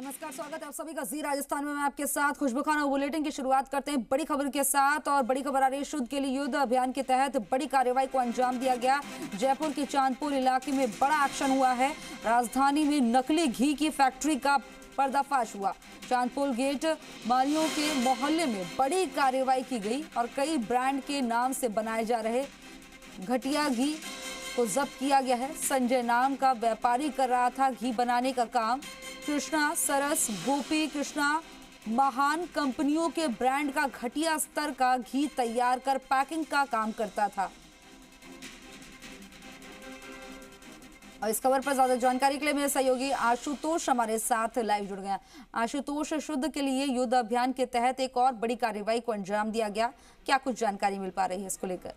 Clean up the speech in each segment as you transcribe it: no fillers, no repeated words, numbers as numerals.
नमस्कार, स्वागत है आप सभी का जी राजस्थान में। मैं आपके साथ खुशबू खान। बुलेटिन की शुरुआत करते हैं बड़ी खबर के साथ, और बड़ी खबर आ रही है शुद्ध के लिए युद्ध अभियान के तहत बड़ी कार्रवाई को अंजाम दिया गया। जयपुर के चांदपुर इलाके में बड़ा एक्शन हुआ है। राजधानी में नकली घी की फैक्ट्री का पर्दाफाश हुआ। चांदपुर गेट मालियों के मोहल्ले में बड़ी कार्रवाई की गई और कई ब्रांड के नाम से बनाए जा रहे घटिया घी को जब्त किया गया है। संजय नाम का व्यापारी कर रहा था घी बनाने का काम। कृष्णा, सरस, गोपी कृष्णा महान कंपनियों के ब्रांड का घटिया स्तर का घी तैयार कर पैकिंग का काम करता था। और इस खबर पर ज्यादा जानकारी के लिए मेरे सहयोगी आशुतोष हमारे साथ लाइव जुड़ गए। आशुतोष, शुद्ध के लिए युद्ध अभियान के तहत एक और बड़ी कार्रवाई को अंजाम दिया गया, क्या कुछ जानकारी मिल पा रही है इसको लेकर?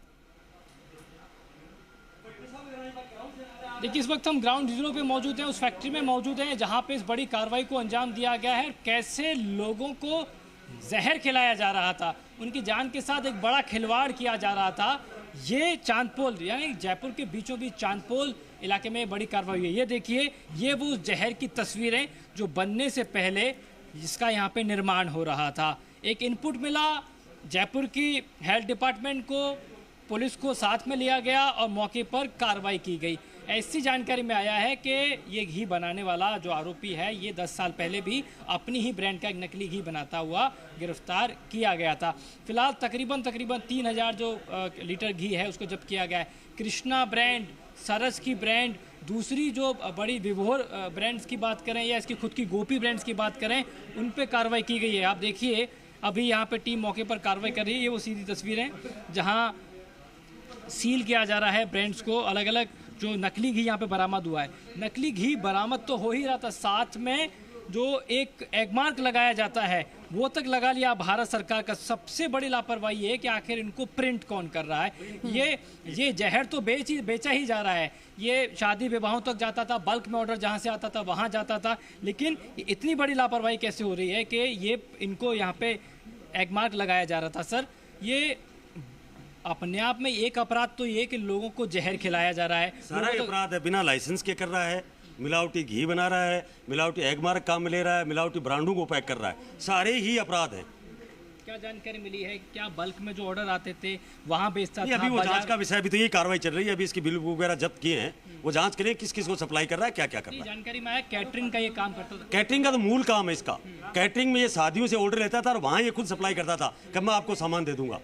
देखिए, इस वक्त हम ग्राउंड जीरो पे मौजूद हैं, उस फैक्ट्री में मौजूद हैं जहां पे इस बड़ी कार्रवाई को अंजाम दिया गया है। कैसे लोगों को जहर खिलाया जा रहा था, उनकी जान के साथ एक बड़ा खिलवाड़ किया जा रहा था। ये चांदपोल यानी जयपुर के बीचों बीच चांदपोल इलाके में बड़ी कार्रवाई हुई है। ये देखिए, ये वो जहर की तस्वीरें जो बनने से पहले जिसका यहाँ पे निर्माण हो रहा था। एक इनपुट मिला, जयपुर की हेल्थ डिपार्टमेंट को, पुलिस को साथ में लिया गया और मौके पर कार्रवाई की गई। ऐसी जानकारी में आया है कि ये घी बनाने वाला जो आरोपी है, ये 10 साल पहले भी अपनी ही ब्रांड का एक नकली घी बनाता हुआ गिरफ्तार किया गया था। फिलहाल तकरीबन 3000 जो लीटर घी है उसको जब्त किया गया है। कृष्णा ब्रांड, सरस की ब्रांड, दूसरी जो बड़ी विभोर ब्रांड्स की बात करें या इसकी खुद की गोपी ब्रांड्स की बात करें, उन पर कार्रवाई की गई है। आप देखिए, अभी यहाँ पर टीम मौके पर कार्रवाई कर रही है। ये वो सीधी तस्वीरें जहाँ सील किया जा रहा है ब्रांड्स को। अलग अलग जो नकली घी यहाँ पे बरामद हुआ है, नकली घी बरामद तो हो ही रहा था, साथ में जो एक एगमार्क लगाया जाता है वो तक लगा लिया भारत सरकार का। सबसे बड़ी लापरवाही है कि आखिर इनको प्रिंट कौन कर रहा है। ये जहर तो बेचा ही जा रहा है। ये शादी विवाहों तक जाता था, बल्क में ऑर्डर जहाँ से आता था वहाँ जाता था, लेकिन इतनी बड़ी लापरवाही कैसे हो रही है कि ये इनको यहाँ पे एगमार्क लगाया जा रहा था। सर, ये अपने आप में एक अपराध तो ये कि लोगों को जहर खिलाया जा रहा है। सारा अपराध है, बिना लाइसेंस के कर रहा है, मिलावटी घी बना रहा है, मिलावटी एगमार्क काम में ले रहा है, मिलावटी ब्रांडों को पैक कर रहा है, सारे ही अपराध है। क्या जानकारी मिली है? क्या बल्क में जो ऑर्डर आते थे वहाँ बेचता था? अभी वो जांच का विषय, अभी तो ये कार्रवाई चल रही है। अभी इसकी बिल वगैरह जब्त किए हैं, वो जांच करें किस किस को सप्लाई कर रहा है, क्या क्या कर रहा है। जानकारी में आया कैटरिंग का ये काम करता था। कैटरिंग का तो मूल काम है इसका। कैटरिंग में ये शादियों से ऑर्डर लेता था और वहाँ ये खुद सप्लाई करता था कि मैं आपको सामान दे दूंगा।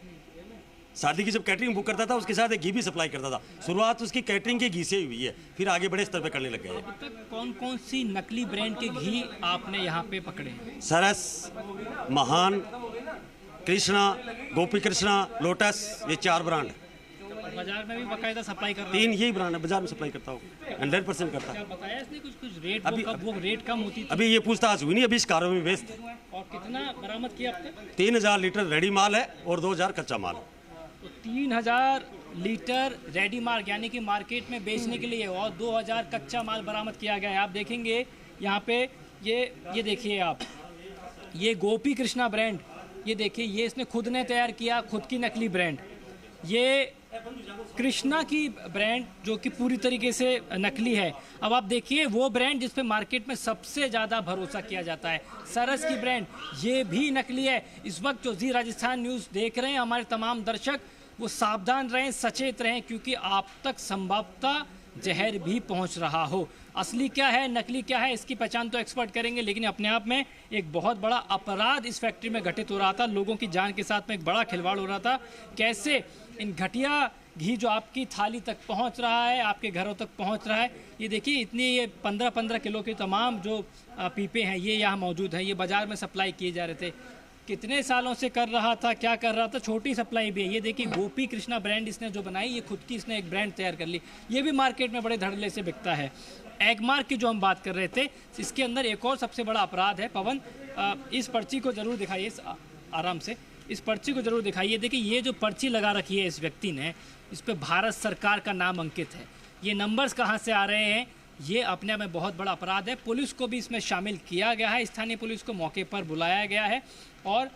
शादी की जब कैटरिंग बुक करता था उसके साथ एक घी भी सप्लाई करता था। शुरुआत उसकी कैटरिंग के घी से हुई है, फिर आगे बड़े स्तर पे करने लग गए। अब तक कौन कौन सी नकली ब्रांड के घी आपने यहाँ पे पकड़े? सरस, महान, कृष्णा, गोपी कृष्णा, लोटस, ये 4 ब्रांड। बाजार में भी बाकायदा सप्लाई कर रहा है? 3 यही ब्रांड है, बाजार में सप्लाई करता हूँ, 100% करता है। बताया इसने कुछ रेट? वो रेट कम होती थी? अभी ये पूछताछ हुई नहीं, अभी इस कार्रवाई में व्यस्त। और कितना बरामद किया अब तक? 3000 लीटर रेडी माल है और 2000 कच्चा माल। तो 3000 लीटर रेडी माल यानी कि मार्केट में बेचने के लिए, और 2000 कच्चा माल बरामद किया गया है। आप देखेंगे यहाँ पे ये देखिए आप, ये गोपी कृष्णा ब्रांड, ये देखिए, ये इसने खुद ने तैयार किया, खुद की नकली ब्रांड। ये कृष्णा की ब्रांड जो कि पूरी तरीके से नकली है। अब आप देखिए वो ब्रांड जिस पे मार्केट में सबसे ज़्यादा भरोसा किया जाता है, सरस की ब्रांड, ये भी नकली है। इस वक्त जो जी राजस्थान न्यूज़ देख रहे हैं हमारे तमाम दर्शक, वो सावधान रहें, सचेत रहें, क्योंकि आप तक संभवतः जहर भी पहुंच रहा हो। असली क्या है, नकली क्या है, इसकी पहचान तो एक्सपर्ट करेंगे, लेकिन अपने आप में एक बहुत बड़ा अपराध इस फैक्ट्री में घटित हो रहा था। लोगों की जान के साथ में एक बड़ा खिलवाड़ हो रहा था। कैसे इन घटिया घी जो आपकी थाली तक पहुंच रहा है, आपके घरों तक पहुंच रहा है। ये देखिए, इतनी ये 15-15 किलो के तमाम जो पीपे हैं ये यहाँ मौजूद हैं। ये बाज़ार में सप्लाई किए जा रहे थे। कितने सालों से कर रहा था, क्या कर रहा था? छोटी सप्लाई भी है। ये देखिए, गोपी कृष्णा ब्रांड इसने जो बनाई, ये खुद की इसने एक ब्रांड तैयार कर ली। ये भी मार्केट में बड़े धड़ल्ले से बिकता है। एगमार्क की जो हम बात कर रहे थे, इसके अंदर एक और सबसे बड़ा अपराध है। पवन, इस पर्ची को ज़रूर दिखाइए, आराम से इस पर्ची को ज़रूर दिखाइए। देखिए, ये जो पर्ची लगा रखी है इस व्यक्ति ने, इस पर भारत सरकार का नाम अंकित है। ये नंबर्स कहाँ से आ रहे हैं, ये अपने में बहुत बड़ा अपराध है। पुलिस को भी इसमें शामिल किया गया है, स्थानीय पुलिस को मौके पर बुलाया गया है और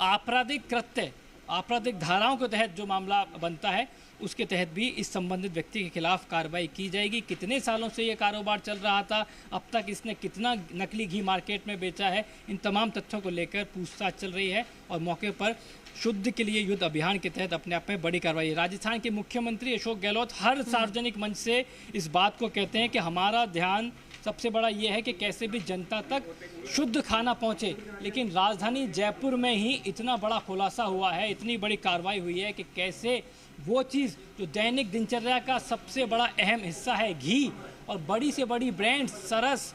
आपराधिक कृत्य आपराधिक धाराओं के तहत जो मामला बनता है उसके तहत भी इस संबंधित व्यक्ति के खिलाफ कार्रवाई की जाएगी। कितने सालों से ये कारोबार चल रहा था, अब तक इसने कितना नकली घी मार्केट में बेचा है, इन तमाम तथ्यों को लेकर पूछताछ चल रही है और मौके पर शुद्ध के लिए युद्ध अभियान के तहत अपने आप में बड़ी कार्रवाई। राजस्थान के मुख्यमंत्री अशोक गहलोत हर सार्वजनिक मंच से इस बात को कहते हैं कि हमारा ध्यान सबसे बड़ा ये है कि कैसे भी जनता तक शुद्ध खाना पहुंचे, लेकिन राजधानी जयपुर में ही इतना बड़ा खुलासा हुआ है, इतनी बड़ी कार्रवाई हुई है कि कैसे वो चीज़ जो दैनिक दिनचर्या का सबसे बड़ा अहम हिस्सा है घी, और बड़ी से बड़ी ब्रांड्स सरस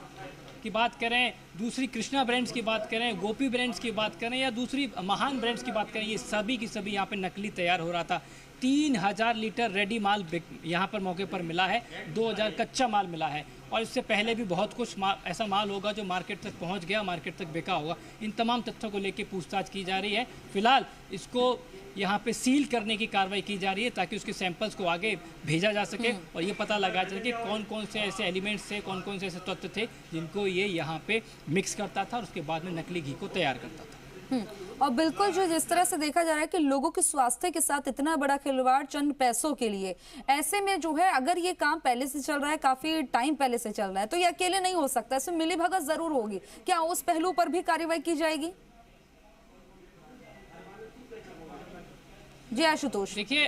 की बात करें, दूसरी कृष्णा ब्रांड्स की बात करें, गोपी ब्रांड्स की बात करें या दूसरी महान ब्रांड्स की बात करें, ये सभी की सभी यहाँ पे नकली तैयार हो रहा था। 3000 लीटर रेडी माल यहाँ पर मौके पर मिला है, 2000 कच्चा माल मिला है, और इससे पहले भी बहुत कुछ ऐसा माल होगा जो मार्केट तक पहुँच गया, मार्केट तक बिका होगा। इन तमाम तथ्यों को लेकर पूछताछ की जा रही है। फिलहाल इसको यहाँ पे सील करने की कार्रवाई की जा रही है ताकि उसके सैंपल्स को आगे भेजा जा सके और ये पता लगाया जाए कि कौन कौन से ऐसे एलिमेंट्स थे, कौन कौन से ऐसे तत्व थे जिनको ये यहाँ पे मिक्स करता था और उसके बाद में नकली घी को तैयार करता था। और बिल्कुल जो जिस तरह से देखा जा रहा है कि लोगों के स्वास्थ्य के साथ इतना बड़ा खिलवाड़ चंद पैसों के लिए, ऐसे में जो है अगर ये काम पहले से चल रहा है, काफी टाइम पहले से चल रहा है, तो ये अकेले नहीं हो सकता, इसमें मिलीभगत जरूर होगी। क्या उस पहलू पर भी कार्रवाई की जाएगी? जी आशुतोष। देखिए,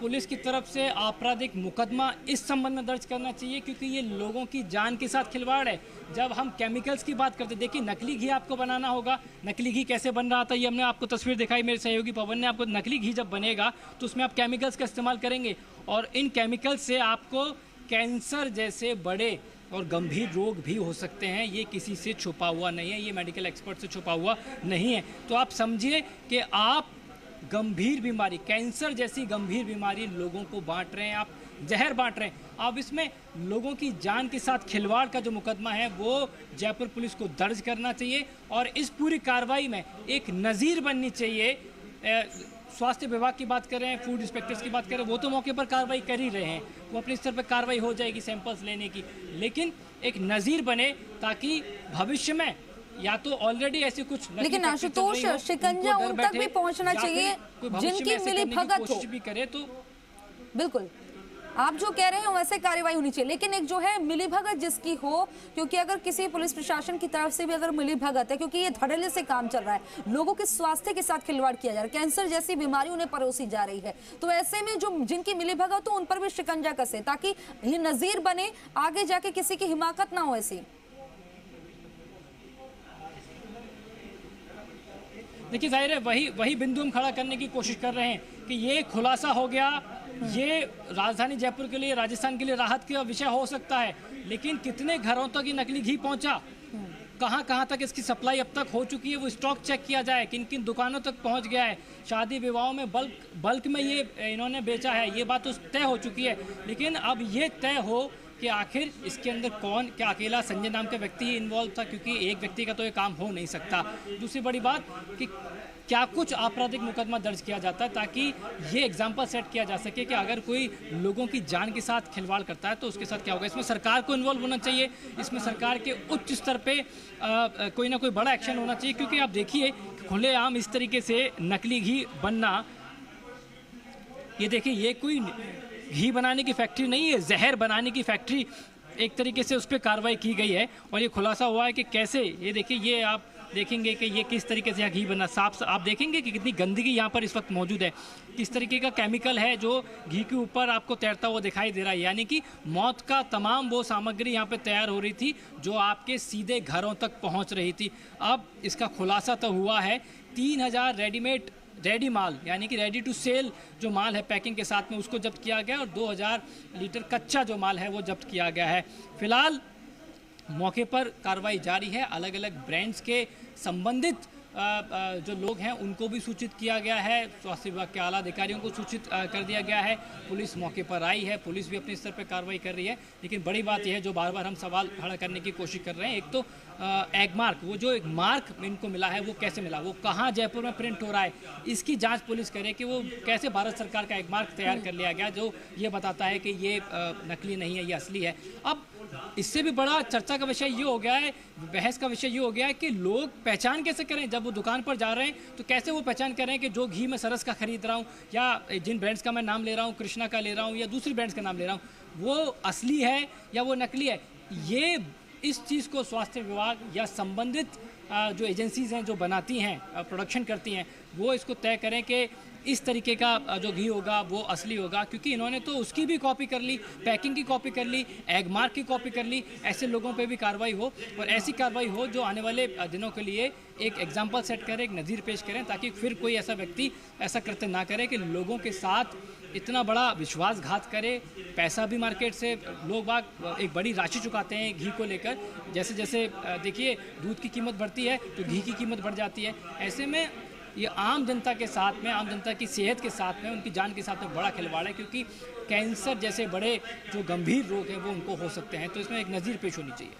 पुलिस की तरफ से आपराधिक मुकदमा इस संबंध में दर्ज करना चाहिए क्योंकि ये लोगों की जान के साथ खिलवाड़ है। जब हम केमिकल्स की बात करते, देखिए नकली घी आपको बनाना होगा, नकली घी कैसे बन रहा था ये हमने आपको तस्वीर दिखाई, मेरे सहयोगी पवन ने आपको। नकली घी जब बनेगा तो उसमें आप केमिकल्स का इस्तेमाल करेंगे और इन केमिकल्स से आपको कैंसर जैसे बड़े और गंभीर रोग भी हो सकते हैं। ये किसी से छुपा हुआ नहीं है, ये मेडिकल एक्सपर्ट से छुपा हुआ नहीं है। तो आप समझिए कि आप गंभीर बीमारी, कैंसर जैसी गंभीर बीमारी लोगों को बांट रहे हैं, आप जहर बांट रहे हैं। अब इसमें लोगों की जान के साथ खिलवाड़ का जो मुकदमा है वो जयपुर पुलिस को दर्ज करना चाहिए और इस पूरी कार्रवाई में एक नज़ीर बननी चाहिए। स्वास्थ्य विभाग की बात करें, फूड इंस्पेक्टर्स की बात करें, वो तो मौके पर कार्रवाई कर ही रहे हैं, वो अपने स्तर पर कार्रवाई हो जाएगी सैंपल्स लेने की, लेकिन एक नज़ीर बने ताकि भविष्य में या तो ऑलरेडी ऐसे कुछ, लेकिन आशुतोष शिकंजा उन तक भी पहुंचना चाहिए जिनकी मिलीभगत हो, भी करे तो बिल्कुल आप जो कह रहे हैं वैसे कार्रवाई होनी चाहिए, लेकिन एक जो है मिलीभगत जिसकी हो, क्योंकि अगर किसी पुलिस प्रशासन की तरफ से भी अगर मिलीभगत है, क्योंकि ये धड़ल्ले से काम चल रहा है, लोगों के स्वास्थ्य के साथ खिलवाड़ किया जा रहा है, कैंसर जैसी बीमारी उन्हें परोसी जा रही है, तो ऐसे में जो जिनकी मिलीभगत हो उन पर भी शिकंजा कसे ताकि ये नजीर बने, आगे जाके किसी की हिमाकत ना हो ऐसी। देखिए जाहिर है वही बिंदु हम खड़ा करने की कोशिश कर रहे हैं कि ये खुलासा हो गया, ये राजधानी जयपुर के लिए, राजस्थान के लिए राहत का विषय हो सकता है, लेकिन कितने घरों तक ये नकली घी पहुंचा, कहां तक इसकी सप्लाई अब तक हो चुकी है, वो स्टॉक चेक किया जाए, किन किन दुकानों तक पहुंच गया है। शादी विवाहों में बल्क में ये इन्होंने बेचा है, ये बात तो तय हो चुकी है, लेकिन अब ये तय हो कि आखिर इसके अंदर कौन, क्या अकेला संजय नाम का व्यक्ति ही इन्वॉल्व था, क्योंकि एक व्यक्ति का तो ये काम हो नहीं सकता। दूसरी बड़ी बात कि क्या कुछ आपराधिक मुकदमा दर्ज किया जाता है ताकि ये एग्जाम्पल सेट किया जा सके कि अगर कोई लोगों की जान के साथ खिलवाड़ करता है तो उसके साथ क्या होगा। इसमें सरकार को इन्वॉल्व होना चाहिए, इसमें सरकार के उच्च स्तर पे कोई ना कोई बड़ा एक्शन होना चाहिए, क्योंकि आप देखिए खुलेआम इस तरीके से नकली घी बनना, ये देखिए ये कोई घी बनाने की फैक्ट्री नहीं है, जहर बनाने की फैक्ट्री एक तरीके से उस पर कार्रवाई की गई है और ये खुलासा हुआ है कि कैसे, ये देखिए ये आप देखेंगे कि ये किस तरीके से यहाँ घी बना, साफ आप देखेंगे कि कितनी गंदगी यहाँ पर इस वक्त मौजूद है, किस तरीके का केमिकल है जो घी के ऊपर आपको तैरता हुआ दिखाई दे रहा है, यानी कि मौत का तमाम वो सामग्री यहाँ पे तैयार हो रही थी जो आपके सीधे घरों तक पहुँच रही थी। अब इसका खुलासा तो हुआ है, 3000 रेडी माल यानी कि रेडी टू सेल जो माल है पैकिंग के साथ में उसको जब्त किया गया और 2000 लीटर कच्चा जो माल है वो जब्त किया गया है। फिलहाल मौके पर कार्रवाई जारी है, अलग अलग ब्रांड्स के संबंधित जो लोग हैं उनको भी सूचित किया गया है, स्वास्थ्य विभाग के आला अधिकारियों को सूचित कर दिया गया है, पुलिस मौके पर आई है, पुलिस भी अपने स्तर पर कार्रवाई कर रही है। लेकिन बड़ी बात यह है जो बार बार हम सवाल खड़ा करने की कोशिश कर रहे हैं, एक तो एग मार्क, वो जो एक मार्क इनको मिला है वो कैसे मिला, वो कहाँ जयपुर में प्रिंट हो रहा है, इसकी जांच पुलिस करे कि वो कैसे भारत सरकार का एग मार्क तैयार कर लिया गया जो ये बताता है कि ये नकली नहीं है, ये असली है। अब इससे भी बड़ा चर्चा का विषय ये हो गया है, बहस का विषय ये हो गया है कि लोग पहचान कैसे करें जब वो दुकान पर जा रहे हैं, तो कैसे वो पहचान करें कि जो घी मैं सरस का खरीद रहा हूँ या जिन ब्रांड्स का मैं नाम ले रहा हूँ, कृष्णा का ले रहा हूँ या दूसरी ब्रांड्स का नाम ले रहा हूँ, वो असली है या वो नकली है। ये इस चीज़ को स्वास्थ्य विभाग या संबंधित जो एजेंसीज़ हैं जो बनाती हैं, प्रोडक्शन करती हैं, वो इसको तय करें कि इस तरीके का जो घी होगा वो असली होगा, क्योंकि इन्होंने तो उसकी भी कॉपी कर ली, पैकिंग की कॉपी कर ली, एग मार्क की कॉपी कर ली। ऐसे लोगों पे भी कार्रवाई हो और ऐसी कार्रवाई हो जो आने वाले दिनों के लिए एक एग्जाम्पल सेट करे, एक नज़ीर पेश करें, ताकि फिर कोई ऐसा व्यक्ति ऐसा कृत्य ना करे कि लोगों के साथ इतना बड़ा विश्वासघात करे। पैसा भी मार्केट से लोग बाग एक बड़ी राशि चुकाते हैं घी को लेकर। जैसे जैसे देखिए दूध की कीमत बढ़ती है तो घी की कीमत बढ़ जाती है। ऐसे में ये आम जनता के साथ में, आम जनता की सेहत के साथ में, उनकी जान के साथ में बड़ा खिलवाड़ है, क्योंकि कैंसर जैसे बड़े जो गंभीर रोग हैं वो उनको हो सकते हैं। तो इसमें एक नज़ीर पेश होनी चाहिए।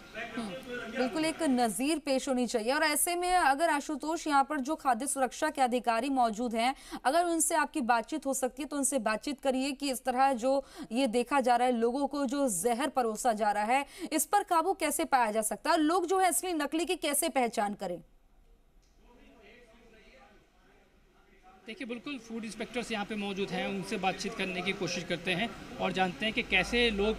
बिल्कुल एक नज़ीर पेश होनी चाहिए। और ऐसे में अगर आशुतोष यहाँ पर जो खाद्य सुरक्षा के अधिकारी मौजूद हैं, अगर उनसे आपकी बातचीत हो सकती है तो उनसे बातचीत करिए कि इस तरह जो ये देखा जा रहा है, लोगों को जो जहर परोसा जा रहा है, इस पर काबू कैसे पाया जा सकता है, लोग जो है असली नकली की कैसे पहचान करें। देखिए बिल्कुल फूड इंस्पेक्टर्स यहाँ पे मौजूद हैं, उनसे बातचीत करने की कोशिश करते हैं और जानते हैं कि कैसे लोग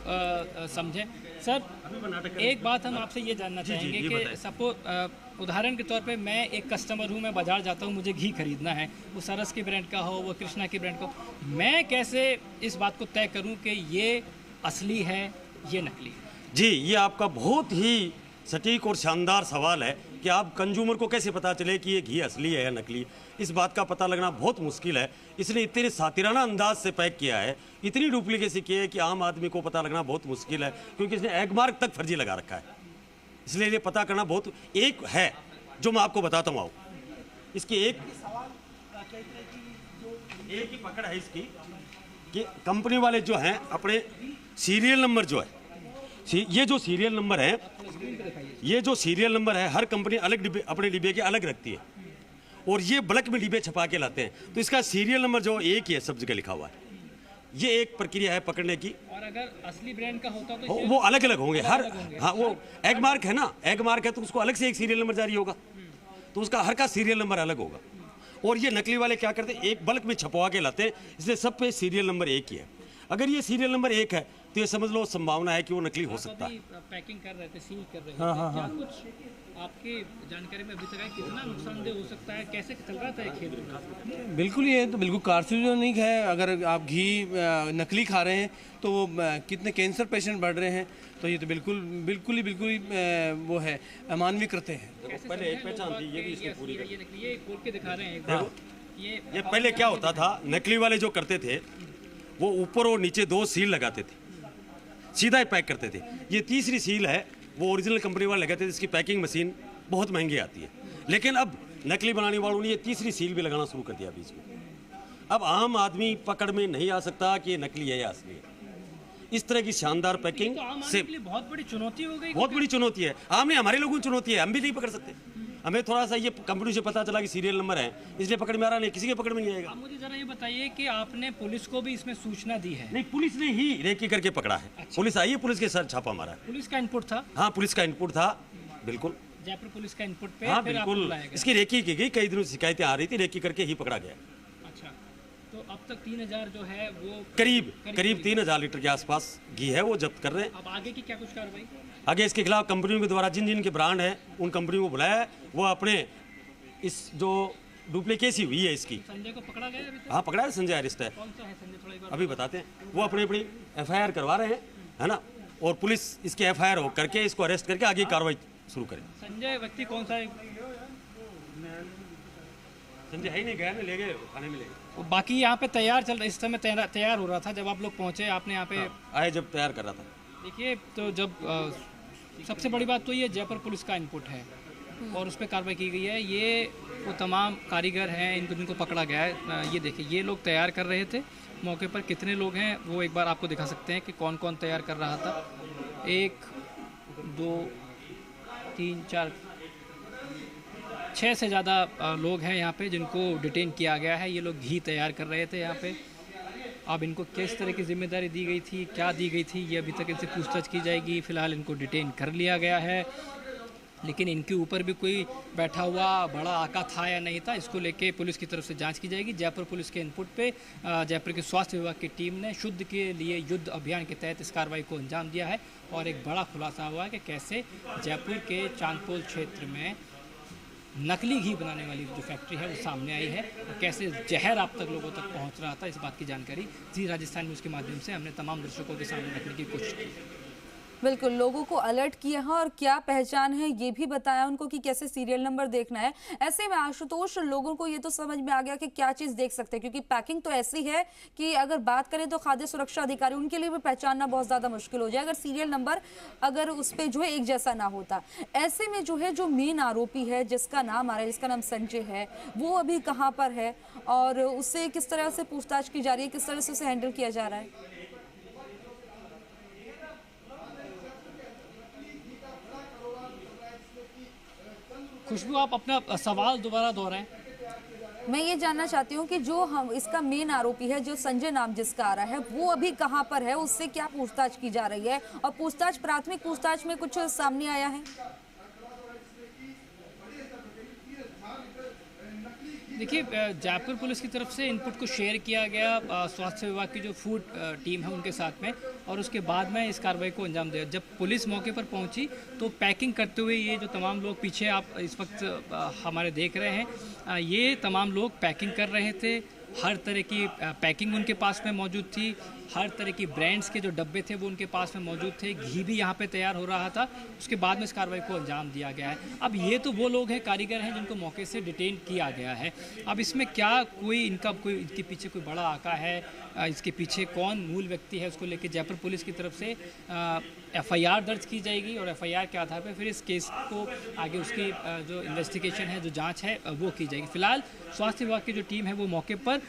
समझें। सर एक बात हम आपसे ये जानना चाहेंगे कि सपोज उदाहरण के तौर पे मैं एक कस्टमर हूँ, मैं बाज़ार जाता हूँ, मुझे घी खरीदना है, वो सरस की ब्रांड का हो, वो कृष्णा की ब्रांड का हो, मैं कैसे इस बात को तय करूँ कि ये असली है, ये नकली है? जी, ये आपका बहुत ही सटीक और शानदार सवाल है कि आप कंज्यूमर को कैसे पता चले कि ये घी असली है या नकली। इस बात का पता लगना बहुत मुश्किल है। इसने इतने सातिराना अंदाज से पैक किया है, इतनी डुप्लीकेसी की है कि आम आदमी को पता लगना बहुत मुश्किल है, क्योंकि इसने एग मार्क तक फर्जी लगा रखा है। इसलिए ये पता करना बहुत एक है जो मैं आपको बताता हूँ। इसकी एक ही पकड़ है इसकी कि कंपनी वाले जो हैं अपने सीरियल नंबर जो है, ये जो सीरियल नंबर है, ये जो सीरियल नंबर है हर कंपनी अलग डिब्बे, अपने डिब्बे के अलग रखती है और ये बल्क में डिब्बे छपा के लाते हैं। तो इसका सीरियल नंबर जो एक ही है, सब जगह लिखा हुआ है। ये एक प्रक्रिया है पकड़ने की। और अगर असली ब्रांड का होता तो वो अलग अलग होंगे हर। हाँ, वो एग मार्क है ना, एग मार्क है तो उसको अलग से एक सीरियल नंबर जारी होगा, तो उसका हर का सीरियल नंबर अलग होगा। और ये नकली वाले क्या करते हैं, एक बल्क में छपवा के लाते हैं, इसलिए सब पे सीरियल नंबर एक ही है। अगर ये सीरियल नंबर एक है तो ये समझ लो संभावना है कि वो नकली हो सकता है। पैकिंग कर रहे थे, सील कर रहे थे, क्या कुछ आपकी जानकारी में अभी तक है कितना नुकसानदेह हो सकता है, कैसे चल रहा था ये खेल? बिल्कुल, ये तो बिल्कुल कार्सिनोजेनिक है। अगर आप घी नकली खा रहे हैं तो वो कितने कैंसर पेशेंट बढ़ रहे हैं, तो ये तो बिल्कुल ही वो है, अमानवीय करते हैं। पहले एक पहचान थी, ये भी इसकी पूरी ये खोल के दिखा रहे हैं एक बार। ये पहले क्या होता था, नकली वाले जो करते थे वो ऊपर और नीचे दो सील लगाते थे, सीधा ही पैक करते थे। ये तीसरी सील है वो ओरिजिनल कंपनी वाले लगाते थे, इसकी पैकिंग मशीन बहुत महंगी आती है। लेकिन अब नकली बनाने वालों ने ये तीसरी सील भी लगाना शुरू कर दिया बीच में। अब आम आदमी पकड़ में नहीं आ सकता कि ये नकली है या असली है। इस तरह की शानदार पैकिंग से बहुत बड़ी चुनौती हो गई। बहुत बड़ी चुनौती है। आम हमारे लोगों की चुनौती है, हम भी नहीं पकड़ सकते। हमें थोड़ा सा ये कंपनी से पता चला कि सीरियल नंबर है, इसलिए पकड़ में आ रहा नहीं, किसी के पकड़ में नहीं आएगा। मुझे जरा ये बताइए कि आपने पुलिस को भी इसमें सूचना दी है? नहीं, पुलिस ने ही रेकी करके पकड़ा है। अच्छा। पुलिस आई है, पुलिस के सर छापा मारा है। पुलिस का इनपुट था? हाँ, पुलिस का इनपुट था, बिल्कुल जयपुर पुलिस का इनपुट पे। हाँ बिल्कुल, इसकी रेकी की गई, कई दिनों से शिकायतें आ रही थी, रेकी करके ही पकड़ा गया। अच्छा, तो अब तक 3000 जो है वो करीब 3000 लीटर के आसपास घी है वो जब्त कर रहे हैं। अब आगे की क्या कुछ कार्रवाई? आगे इसके खिलाफ कंपनियों के द्वारा जिन जिन के ब्रांड है उन कंपनियों को बुलाया है, वो अपने इस जो डुप्लीकेसी हुई है इसकी। संजय को पकड़ा गया अभी तक? हाँ, पकड़ा है, संजय अरेस्ट है। कौन सा है संजय, थोड़ा एक बार अभी बताते हैं। वो अपनी FIR करवा रहे हैं, है ना, और पुलिस इसके FIR करके इसको अरेस्ट करके आगे कार्रवाई शुरू करे। संजय व्यक्ति कौन सा है? संजय है ही नहीं, गया ना, ले गए थाने में ले गए। तो बाकी यहाँ पे तैयार चल रहा, इस समय तैयार हो रहा था जब आप लोग पहुँचे, आपने यहाँ पे आए जब तैयार कर रहा था। देखिए, तो जब सबसे बड़ी बात तो ये जयपुर पुलिस का इनपुट है और उस पर कार्रवाई की गई है। ये वो तमाम कारीगर हैं इनको जिनको पकड़ा गया है। ये देखिए, ये लोग तैयार कर रहे थे, मौके पर कितने लोग हैं वो एक बार आपको दिखा सकते हैं कि कौन कौन तैयार कर रहा था। 1 2 3 4 6 से ज़्यादा लोग हैं यहाँ पे जिनको डिटेन किया गया है। ये लोग घी तैयार कर रहे थे यहाँ पे। अब इनको किस तरह की जिम्मेदारी दी गई थी, क्या दी गई थी, ये अभी तक इनसे पूछताछ की जाएगी। फिलहाल इनको डिटेन कर लिया गया है, लेकिन इनके ऊपर भी कोई बैठा हुआ बड़ा आका था या नहीं था, इसको लेके पुलिस की तरफ से जांच की जाएगी। जयपुर पुलिस के इनपुट पे जयपुर के स्वास्थ्य विभाग की टीम ने शुद्ध के लिए युद्ध अभियान के तहत इस कार्रवाई को अंजाम दिया है और एक बड़ा खुलासा हुआ है कि कैसे जयपुर के चांदपोल क्षेत्र में नकली घी बनाने वाली जो फैक्ट्री है वो सामने आई है और कैसे जहर आप तक लोगों तक पहुंच रहा था। इस बात की जानकारी जी राजस्थान न्यूज़ के माध्यम से हमने तमाम दर्शकों के सामने रखने की कोशिश की। बिल्कुल, लोगों को अलर्ट किया है और क्या पहचान है ये भी बताया उनको कि कैसे सीरियल नंबर देखना है। ऐसे में आशुतोष, लोगों को ये तो समझ में आ गया कि क्या चीज़ देख सकते हैं, क्योंकि पैकिंग तो ऐसी है कि अगर बात करें तो खाद्य सुरक्षा अधिकारी उनके लिए भी पहचानना बहुत ज़्यादा मुश्किल हो जाए अगर सीरियल नंबर अगर उस पर जो है एक जैसा ना होता। ऐसे में जो है जो मेन आरोपी है जिसका नाम आ रहा है, जिसका नाम संजय है, वो अभी कहाँ पर है और उससे किस तरह से पूछताछ की जा रही है, किस तरह से उसे हैंडल किया जा रहा है? खुशबू, आप अपना सवाल दोबारा दोहराएं। मैं ये जानना चाहती हूँ कि जो हम इसका मेन आरोपी है, जो संजय नाम जिसका आ रहा है, वो अभी कहाँ पर है, उससे क्या पूछताछ की जा रही है और प्राथमिक पूछताछ में कुछ सामने आया है? देखिए, जयपुर पुलिस की तरफ से इनपुट को शेयर किया गया स्वास्थ्य विभाग की जो फूड टीम है उनके साथ में, और उसके बाद में इस कार्रवाई को अंजाम दिया। जब पुलिस मौके पर पहुंची तो पैकिंग करते हुए ये जो तमाम लोग पीछे आप इस वक्त हमारे देख रहे हैं, ये तमाम लोग पैकिंग कर रहे थे। हर तरह की पैकिंग उनके पास में मौजूद थी, हर तरह की ब्रांड्स के जो डब्बे थे वो उनके पास में मौजूद थे, घी भी यहाँ पे तैयार हो रहा था। उसके बाद में इस कार्रवाई को अंजाम दिया गया है। अब ये तो वो लोग हैं, कारीगर हैं, जिनको मौके से डिटेन किया गया है। अब इसमें क्या कोई इनके पीछे कोई बड़ा आका है, इसके पीछे कौन मूल व्यक्ति है, उसको लेकर जयपुर पुलिस की तरफ से FIR दर्ज की जाएगी और FIR के आधार पर फिर इस केस को आगे उसकी जो इन्वेस्टिगेशन है, जो जांच है, वो की जाएगी। फिलहाल स्वास्थ्य विभाग की जो टीम है वो मौके पर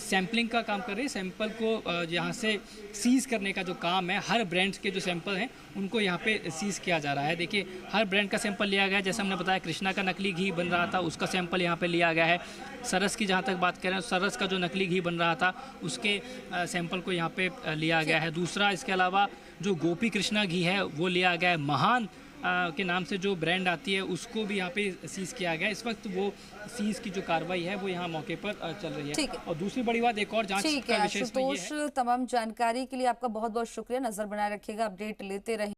सैंपलिंग का काम कर रही है। सैंपल को यहाँ से सीज करने का जो काम है, हर ब्रांड्स के जो सैंपल हैं उनको यहाँ पे सीज किया जा रहा है। देखिए, हर ब्रांड का सैंपल लिया गया है। जैसे हमने बताया, कृष्णा का नकली घी बन रहा था, उसका सैंपल यहाँ पे लिया गया है। सरस की जहाँ तक बात करें, सरस का जो नकली घी बन रहा था उसके सैंपल को यहाँ पे लिया गया है। दूसरा, इसके अलावा जो गोपी कृष्णा घी है वो लिया गया है। महान के नाम से जो ब्रांड आती है उसको भी यहाँ पे सीज किया गया। इस वक्त वो सीज की जो कार्रवाई है वो यहाँ मौके पर चल रही है। और दूसरी बड़ी बात, एक और जांच का विषय इसमें ये है। तमाम जानकारी के लिए आपका बहुत बहुत शुक्रिया। नजर बनाए रखिएगा, अपडेट लेते रहिए।